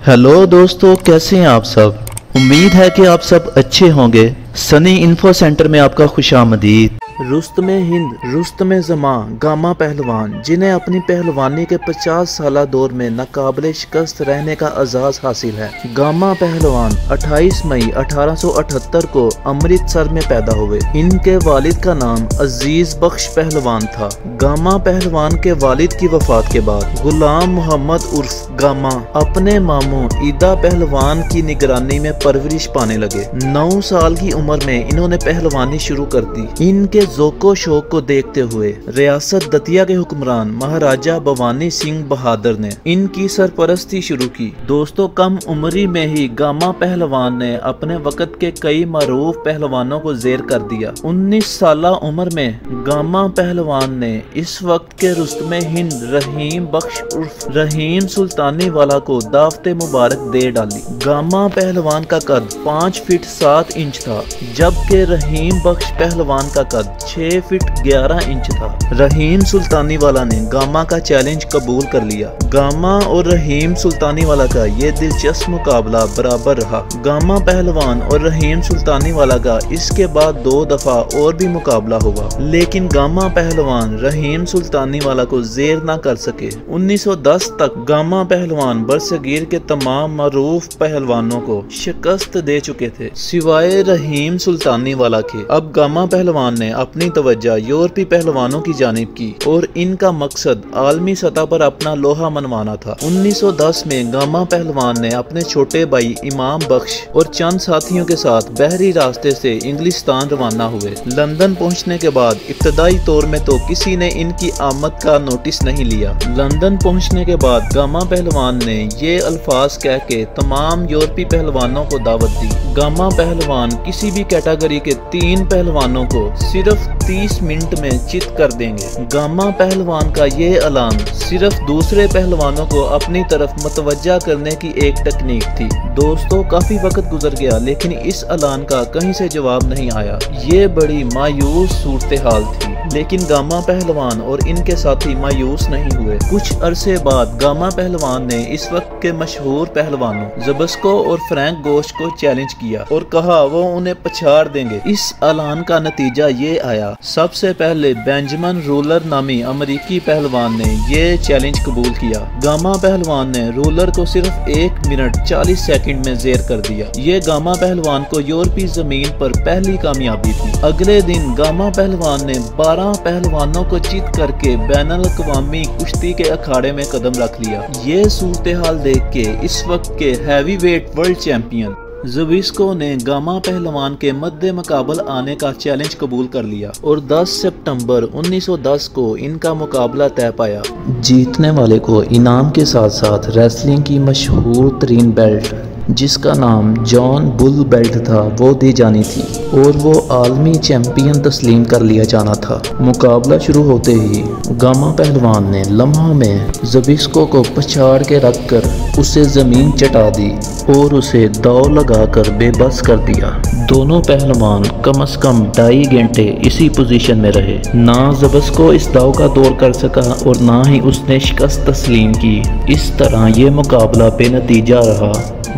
Hello दोस्तों, कैसे हैं आप सब। उम्मीद है कि आप सब अच्छे होंगे। सनी इन्फो सेंटर में आपका खुशामदीद। रुस्तमे हिंद, रुस्तमे ज़मां गामा पहलवान, जिन्हें अपनी पहलवानी के 50 साला दौर में नाकाबिले शिकस्त रहने का एजाज़ हासिल है। गामा पहलवान 28 मई 1878 को अमृतसर में पैदा हुए। इनके वालिद का नाम अजीज बख्श पहलवान था। गामा पहलवान के वालिद की वफात के बाद गुलाम मोहम्मद उर्फ गामा अपने मामू ईदा पहलवान की निगरानी में परवरिश पाने लगे। 9 साल की उम्र में इन्होंने पहलवानी शुरू कर दी। इनके ज़ोको शौक को देखते हुए रियासत दतिया के हुक्मरान महाराजा भवानी सिंह बहादुर ने इनकी सरपरस्ती शुरू की। दोस्तों, कम उम्री में ही गामा पहलवान ने अपने वक्त के कई मरूफ पहलवानों को जेर कर दिया। 19 साला उम्र में गामा पहलवान ने इस वक्त के रुस्तमे हिंद रहीम बख्श उर्फ रहीम सुल्तानी वाला को दावते मुबारक दे डाली। गामा पहलवान का कद 5 फीट 7 इंच था, जबकि रहीम बख्श पहलवान का कद 6 फीट 11 इंच था। रहीम सुल्तानी वाला ने गामा का चैलेंज कबूल कर लिया। गामा और रहीम सुल्तानी वाला का ये दिलचस्प मुकाबला बराबर रहा। गामा पहलवान और रहीम सुल्तानी वाला का इसके बाद 2 दफा और भी मुकाबला हुआ, लेकिन गामा पहलवान रहीम सुल्तानी वाला को जेर ना कर सके। 1910 तक गामा पहलवान बरसगीर के तमाम मरूफ पहलवानों को शिकस्त दे चुके थे, सिवाय रहीम सुल्तानी वाला के। अब गामा पहलवान ने अपनी तवज्जो यूरोपी पहलवानों की जानिब की और इनका मकसद आलमी सतह पर अपना लोहा मनवाना था। 1910 में गामा पहलवान ने अपने छोटे भाई इमाम बख्श और चंद साथियों के साथ बहरी रास्ते से इंग्लिस्तान रवाना हुए। लंदन पहुंचने के बाद इब्तदाई तौर में तो किसी ने इनकी आमद का नोटिस नहीं लिया। लंदन पहुंचने के बाद गामा पहलवान ने ये अल्फाज कह के तमाम यूरोपी पहलवानों को दावत दी। गामा पहलवान किसी भी कैटेगरी के 3 पहलवानों को सिर्फ 30 मिनट में चित कर देंगे। गामा पहलवान का ये ऐलान सिर्फ दूसरे पहलवानों को अपनी तरफ मतवज्जा करने की एक तकनीक थी। दोस्तों, काफी वक्त गुजर गया, लेकिन इस ऐलान का कहीं से जवाब नहीं आया। ये बड़ी मायूस सूरत हाल थी, लेकिन गामा पहलवान और इनके साथी मायूस नहीं हुए। कुछ अरसे बाद गामा पहलवान ने इस वक्त के मशहूर पहलवानों ज़बस्को और फ्रैंक गोश को चैलेंज किया और कहा वो उन्हें पछाड़ देंगे। इस ऐलान का नतीजा ये आया। सबसे पहले बेंजामिन रूलर नामी अमेरिकी पहलवान ने ये चैलेंज कबूल किया। गामा पहलवान ने रूलर को सिर्फ 1 मिनट 40 सेकंड में जेर कर दिया। ये गामा पहलवान को यूरोपी जमीन पर पहली कामयाबी थी। अगले दिन गामा पहलवान ने 12 पहलवानों को चित करके बैनुल अक़वामी कुश्ती के अखाड़े में कदम रख लिया। ये सूरत हाल देख के इस वक्त के हैवी वेट वर्ल्ड चैंपियन ज़बस्को ने गामा पहलवान के मद्दे मुकाबल आने का चैलेंज कबूल कर लिया और 10 सितंबर 1910 को इनका मुकाबला तय पाया। जीतने वाले को इनाम के साथ साथ रेसलिंग की मशहूर तरीन बेल्ट, जिसका नाम जॉन बुल बेल्ट था, वो दी जानी थी और वो आलमी चैंपियन तस्लीम कर लिया जाना था। मुकाबला शुरू होते ही गामा पहलवान ने लम्हा में ज़बस्को को पछाड़ के रखकर उसे ज़मीन चटा दी और उसे दाव लगाकर बेबस कर दिया। दोनों पहलवान कम से कम 2.5 घंटे इसी पोजीशन में रहे। ना ज़बस्को इस दाव का दौर कर सका और ना ही उसने शिकस्त तस्लीम की। इस तरह ये मुकाबला बेनतीजा रहा।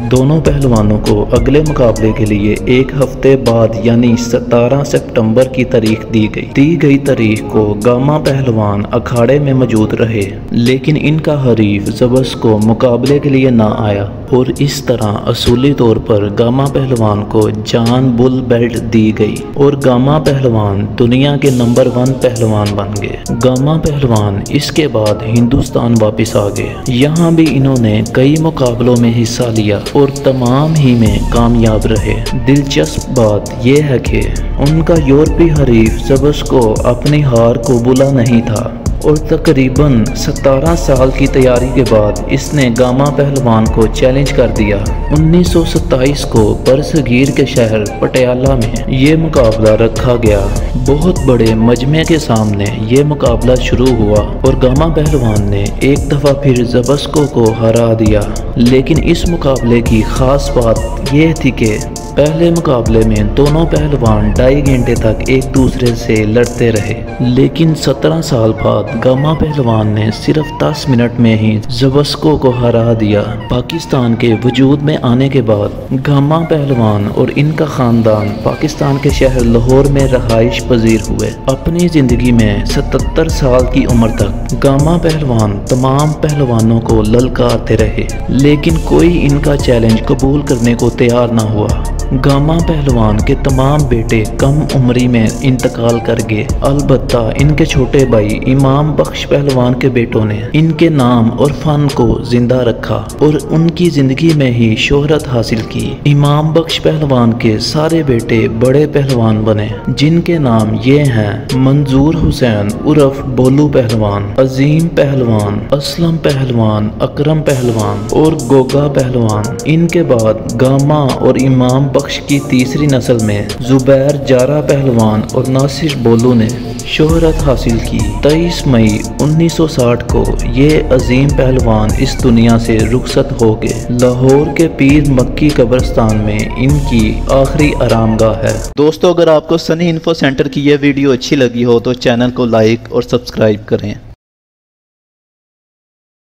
दोनों पहलवानों को अगले मुकाबले के लिए 1 हफ्ते बाद यानी 17 सितंबर की तारीख दी गई तारीख को गामा पहलवान अखाड़े में मौजूद रहे, लेकिन इनका हरीफ ज़बस्को मुकाबले के लिए ना आया और इस तरह असूली तौर पर गामा पहलवान को जॉन बुल बेल्ट दी गई और गामा पहलवान दुनिया के नंबर 1 पहलवान बन गए। गामा पहलवान इसके बाद हिंदुस्तान वापस आ गए। यहाँ भी इन्होंने कई मुकाबलों में हिस्सा लिया और तमाम ही में कामयाब रहे। दिलचस्प बात यह है कि उनका यूरोपी हरीफ ज़बस्को अपनी हार को भूला नहीं था और तकरीबन 17 साल की तैयारी के बाद इसने गामा पहलवान को चैलेंज कर दिया। 1927 को बरसगीर के शहर पटियाला में ये मुकाबला रखा गया। बहुत बड़े मजमे के सामने ये मुकाबला शुरू हुआ और गामा पहलवान ने एक दफ़ा फिर ज़बस्को को हरा दिया। लेकिन इस मुकाबले की ख़ास बात यह थी कि पहले मुकाबले में दोनों पहलवान 2.5 घंटे तक एक दूसरे से लड़ते रहे, लेकिन 17 साल बाद गामा पहलवान ने सिर्फ 10 मिनट में ही ज़बस्को को हरा दिया। पाकिस्तान के वजूद में आने के बाद गामा पहलवान और इनका खानदान पाकिस्तान के शहर लाहौर में रहाइश पजीर हुए। अपनी जिंदगी में 77 साल की उम्र तक गामा पहलवान तमाम पहलवानों को ललकारते रहे, लेकिन कोई इनका चैलेंज कबूल करने को तैयार ना हुआ। गामा पहलवान के तमाम बेटे कम उम्री में इंतकाल कर गए। अलबत्ता इनके छोटे भाई इमाम बख्श पहलवान के बेटों ने इनके नाम और फन को जिंदा रखा और उनकी जिंदगी में ही शोहरत हासिल की। इमाम बख्श पहलवान के सारे बेटे बड़े पहलवान बने, जिनके नाम ये हैं मंजूर हुसैन उर्फ बोलू पहलवान, अजीम पहलवान, असलम पहलवान, अकरम पहलवान और गोगा पहलवान। इनके बाद गामा और इमाम बख्श की तीसरी नस्ल में जुबैर जारा पहलवान और नासिर बोलू ने शोहरत हासिल की। 23 मई 1960 को ये अजीम पहलवान इस दुनिया से रुखसत हो गए। लाहौर के पीर मक्की कब्रिस्तान में इनकी आखिरी आरामगाह है। दोस्तों, अगर आपको सनी इन्फो सेंटर की यह वीडियो अच्छी लगी हो तो चैनल को लाइक और सब्सक्राइब करें।